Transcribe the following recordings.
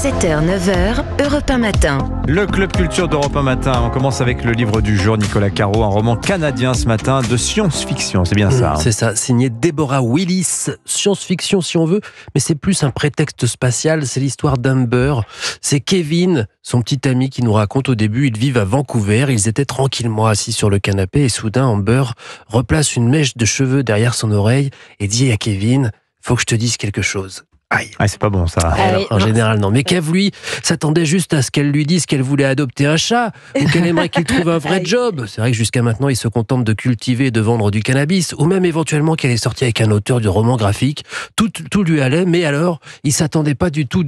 7h, 9h, Europe 1 Matin. Le Club Culture d'Europe 1 Matin. On commence avec le livre du jour, Nicolas Caro, un roman canadien ce matin de science-fiction. C'est bien ça. C'est ça, signé Deborah Willis. Science-fiction si on veut, mais c'est plus un prétexte spatial. C'est l'histoire d'Amber. C'est Kevin, son petit ami, qui nous raconte au début. Ils vivent à Vancouver. Ils étaient tranquillement assis sur le canapé et soudain, Amber replace une mèche de cheveux derrière son oreille et dit à Kevin, faut que je te dise quelque chose. Aïe. Ah, c'est pas bon ça. Alors, en général, non. Mais Kev, lui, s'attendait juste à ce qu'elle lui dise qu'elle voulait adopter un chat ou qu'elle aimerait qu'il trouve un vrai job. C'est vrai que jusqu'à maintenant, il se contente de cultiver et de vendre du cannabis ou même éventuellement qu'elle est sortie avec un auteur de roman graphique. Tout lui allait, mais alors, il s'attendait pas du tout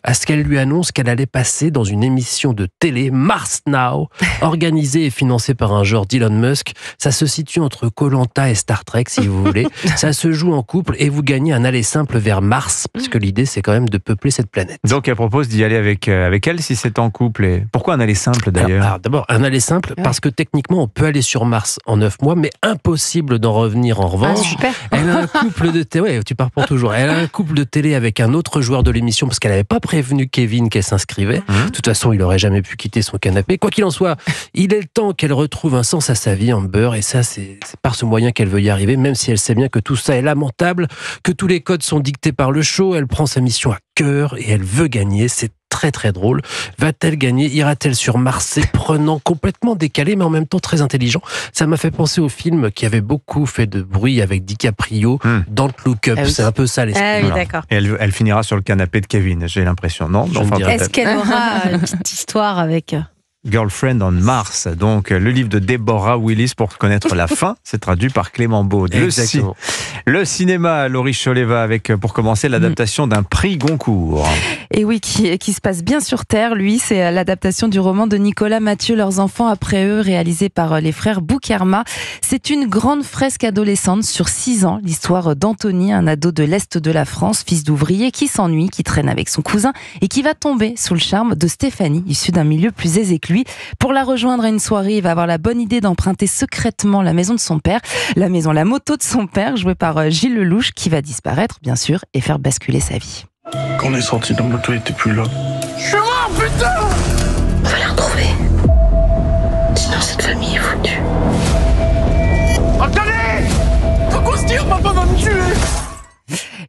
à ce qu'elle lui annonce qu'elle allait passer dans une émission de télé, Mars Now, organisée et financée par un genre d'Elon Musk. Ça se situe entre Koh-Lanta et Star Trek, si vous voulez. Ça se joue en couple et vous gagnez un aller simple vers Mars. Parce que l'idée, c'est quand même de peupler cette planète. Donc, elle propose d'y aller avec elle si c'est en couple. Et pourquoi un aller simple d'ailleurs? Alors, d'abord, un aller simple, parce que techniquement, on peut aller sur Mars en 9 mois, mais impossible d'en revenir en revanche. Ah, super. Elle a un couple de télé, ouais, tu pars pour toujours. Elle a un couple de télé avec un autre joueur de l'émission, parce qu'elle n'avait pas prévenu Kevin qu'elle s'inscrivait. De toute façon, il n'aurait jamais pu quitter son canapé. Quoi qu'il en soit, il est le temps qu'elle retrouve un sens à sa vie, Amber, et ça, c'est par ce moyen qu'elle veut y arriver, même si elle sait bien que tout ça est lamentable, que tous les codes sont dictés par le show. Elle prend sa mission à cœur et elle veut gagner. C'est très très drôle. Va-t-elle gagner? Ira-t-elle sur Mars? C'est prenant, complètement décalé, mais en même temps très intelligent. Ça m'a fait penser au film qui avait beaucoup fait de bruit avec DiCaprio, Don't Look Up. Ah oui. C'est un peu ça l'esprit. Ah oui, d'accord. Et elle finira sur le canapé de Kevin, j'ai l'impression, non? Je me dirais. Est-ce qu'elle aura une petite histoire avec... Girlfriend on Mars, donc le livre de Deborah Willis pour connaître la fin, c'est traduit par Clément Beaude. Exactement. Le cinéma, Laurie Choleva, avec pour commencer l'adaptation d'un prix Goncourt. Et oui, qui se passe bien sur Terre, lui, c'est l'adaptation du roman de Nicolas Mathieu, Leurs enfants après eux, réalisé par les frères Boukerma. C'est une grande fresque adolescente sur 6 ans, l'histoire d'Anthony, un ado de l'Est de la France, fils d'ouvrier, qui s'ennuie, qui traîne avec son cousin et qui va tomber sous le charme de Stéphanie, issue d'un milieu plus aisé que lui. Pour la rejoindre à une soirée, il va avoir la bonne idée d'emprunter secrètement la maison de son père, la moto de son père, jouée par Gilles Lelouch, qui va disparaître, bien sûr, et faire basculer sa vie. Quand on est sorti, la moto était plus là. Je suis mort, putain! On va la retrouver. Sinon, cette famille est foutue. Attendez! Faut qu'on se tire, papa va me tuer!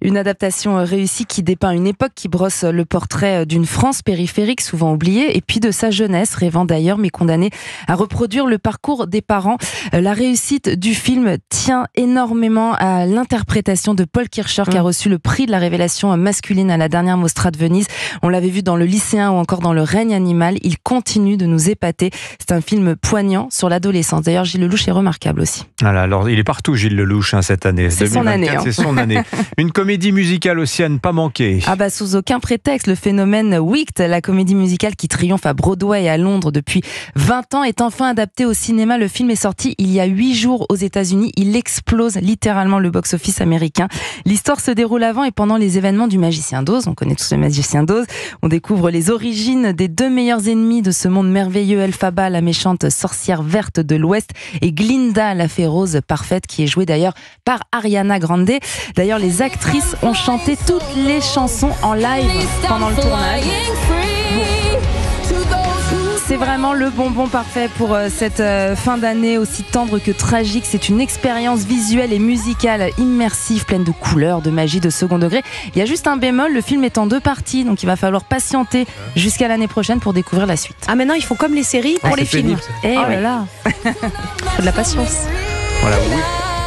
Une adaptation réussie qui dépeint une époque qui brosse le portrait d'une France périphérique souvent oubliée et puis de sa jeunesse, rêvant d'ailleurs mais condamnée à reproduire le parcours des parents. La réussite du film tient énormément à l'interprétation de Paul Kircher qui a reçu le prix de la révélation masculine à la dernière Mostra de Venise. On l'avait vu dans Le Lycéen ou encore dans Le Règne animal. Il continue de nous épater. C'est un film poignant sur l'adolescence. D'ailleurs, Gilles Lelouch est remarquable aussi. Voilà, alors il est partout Gilles Lelouch cette année. C'est son année. C'est son année. Une comédie musicale aussi à ne pas manquer. Ah bah sous aucun prétexte, le phénomène Wicked, la comédie musicale qui triomphe à Broadway et à Londres depuis 20 ans, est enfin adapté au cinéma. Le film est sorti il y a 8 jours aux États-Unis. Il explose littéralement le box-office américain. L'histoire se déroule avant et pendant les événements du Magicien d'Oz. On connaît tous le Magicien d'Oz. On découvre les origines des 2 meilleurs ennemis de ce monde merveilleux, Elphaba, la méchante sorcière verte de l'Ouest, et Glinda, la fée rose parfaite, qui est jouée d'ailleurs par Ariana Grande. D'ailleurs, les actrices ont chanté toutes les chansons en live pendant le tournage. C'est vraiment le bonbon parfait pour cette fin d'année aussi tendre que tragique. C'est une expérience visuelle et musicale immersive, pleine de couleurs, de magie, de second degré. Il y a juste un bémol, le film est en 2 parties, donc il va falloir patienter jusqu'à l'année prochaine pour découvrir la suite. Ah, maintenant, ils font comme les séries pour les films. Et voilà. Faut de la patience. Voilà,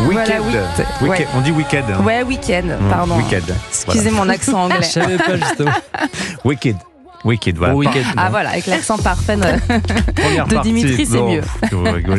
Wicked. Voilà, On dit Wicked. Hein. Ouais, week-end, pardon. Wicked. Excusez mon accent anglais. Je savais pas justement. Wicked, voilà. Au week-end. Ah voilà, avec l'accent parfait Première de partie. Dimitri, c'est Bon, mieux. Vous rigolez.